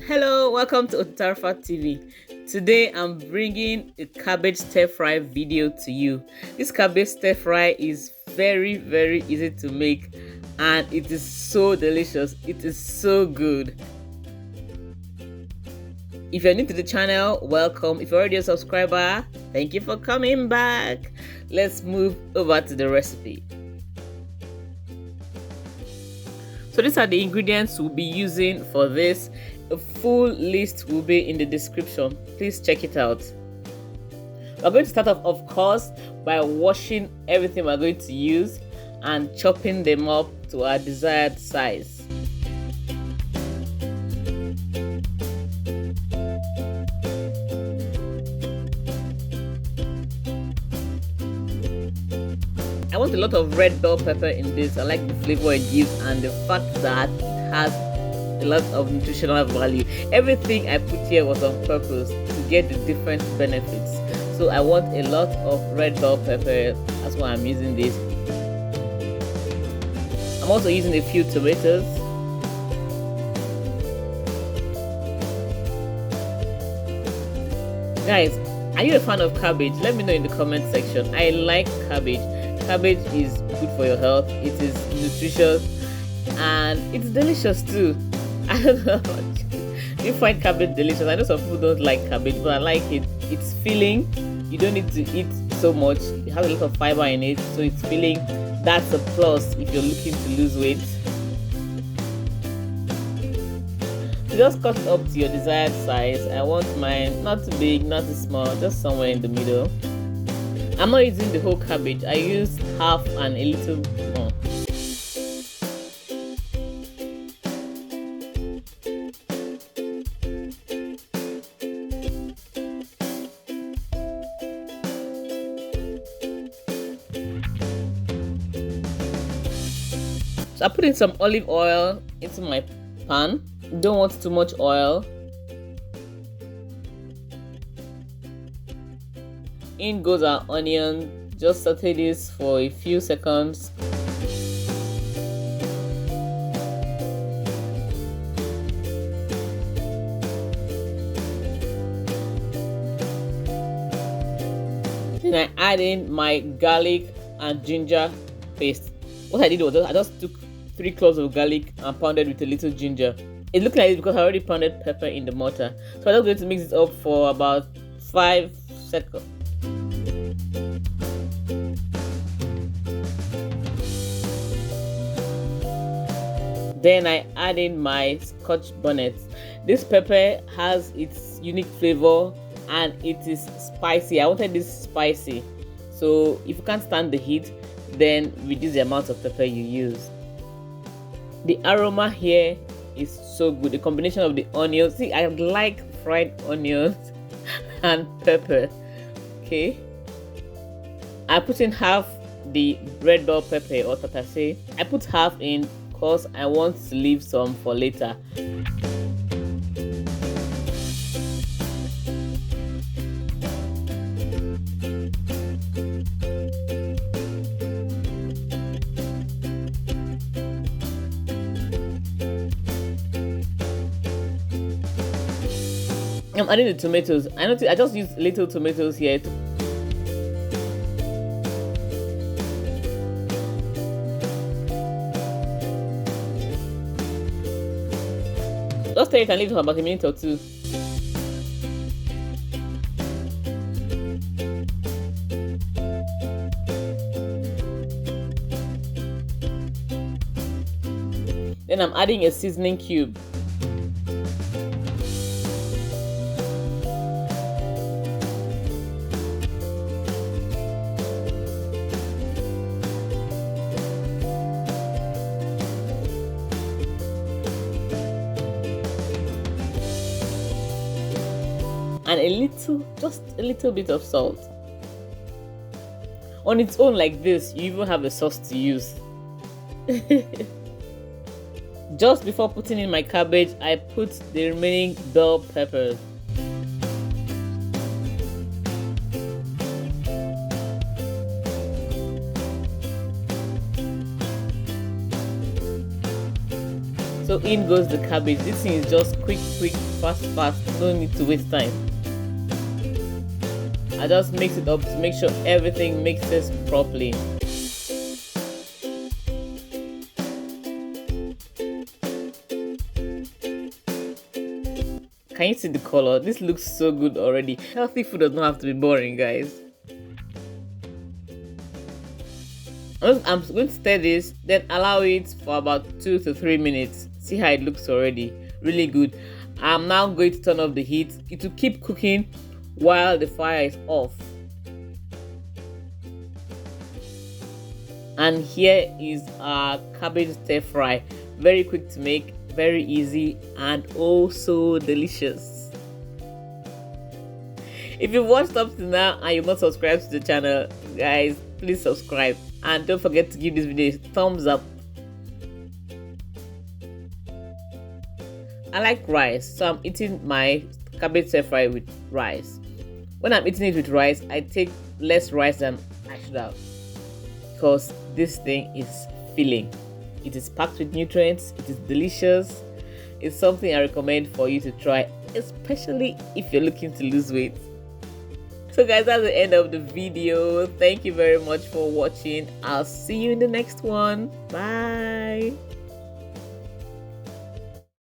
Hello, welcome to Otarfa TV. Today I'm bringing a cabbage stir fry video to you. This cabbage stir fry is very easy to make and it is so delicious. It is so good. If you're new to the channel, welcome. If you're already a subscriber, thank you for coming back. Let's move over to the recipe. So these are the ingredients we'll be using for this. A full list will be in the description. Please check it out. We're going to start off, of course, by washing everything we're going to use and chopping them up to our desired size. I want a lot of red bell pepper in this. I like the flavor it gives and the fact that it has a lot of nutritional value. Everything I put here was on purpose to get the different benefits. So I want a lot of red bell pepper. That's why I'm using this. I'm also using a few tomatoes. Guys, are you a fan of cabbage? Let me know in the comment section. I like cabbage. Cabbage is good for your health. It is nutritious and it's delicious too. I don't know. Do you find cabbage delicious? I know some people don't like cabbage, but I like it. It's filling. You don't need to eat so much. It has a lot of fiber in it, so it's filling. That's a plus if you're looking to lose weight. So just cut it up to your desired size. I want mine not too big, not too small, just somewhere in the middle. I'm not using the whole cabbage. I used half and a little more. So I put in some olive oil into my pan. Don't want too much oil. In goes our onion. Just saute this for a few seconds. Then I add in my garlic and ginger paste. What I did was I just took 3 cloves of garlic and pounded with a little ginger. It looked like it because I already pounded pepper in the mortar. So I'm just going to mix it up for about 5 seconds. Then I add in my Scotch bonnet. This pepper has its unique flavor and it is spicy. I wanted this spicy. So if you can't stand the heat, then reduce the amount of pepper you use. The aroma here is so good. The combination of the onions. See, I like fried onions and pepper. Okay. I put in half the red bell pepper or tatase. I put half in because I want to leave some for later. I'm adding the tomatoes. I just used little tomatoes here. Just stir it and leave it for about a minute or two. Then I'm adding a seasoning cube. And just a little bit of salt. On its own like this, you even have a sauce to use. Just before putting in my cabbage, I put the remaining bell peppers. So in goes the cabbage. This thing is just quick, fast, no need to waste time. I just mix it up to make sure everything mixes properly. Can you see the color? This looks so good already. Healthy food does not have to be boring, guys. I'm going to stir this, then allow it for about 2 to 3 minutes. See how it looks already. Really good. I'm now going to turn off the heat. It will keep cooking while the fire is off. And here is our cabbage stir fry. Very quick to make, very easy, and also delicious. If you've watched up to now and you're not subscribed to the channel, guys, please subscribe, and don't forget to give this video a thumbs up. I like rice, so I'm eating my cabbage stir fry with rice. When I'm eating it with rice, I take less rice than I should have, because this thing is filling. It is packed with nutrients, it is delicious. It's something I recommend for you to try, especially if you're looking to lose weight. So guys, that's the end of the video. Thank you very much for watching. I'll see you in the next one. Bye.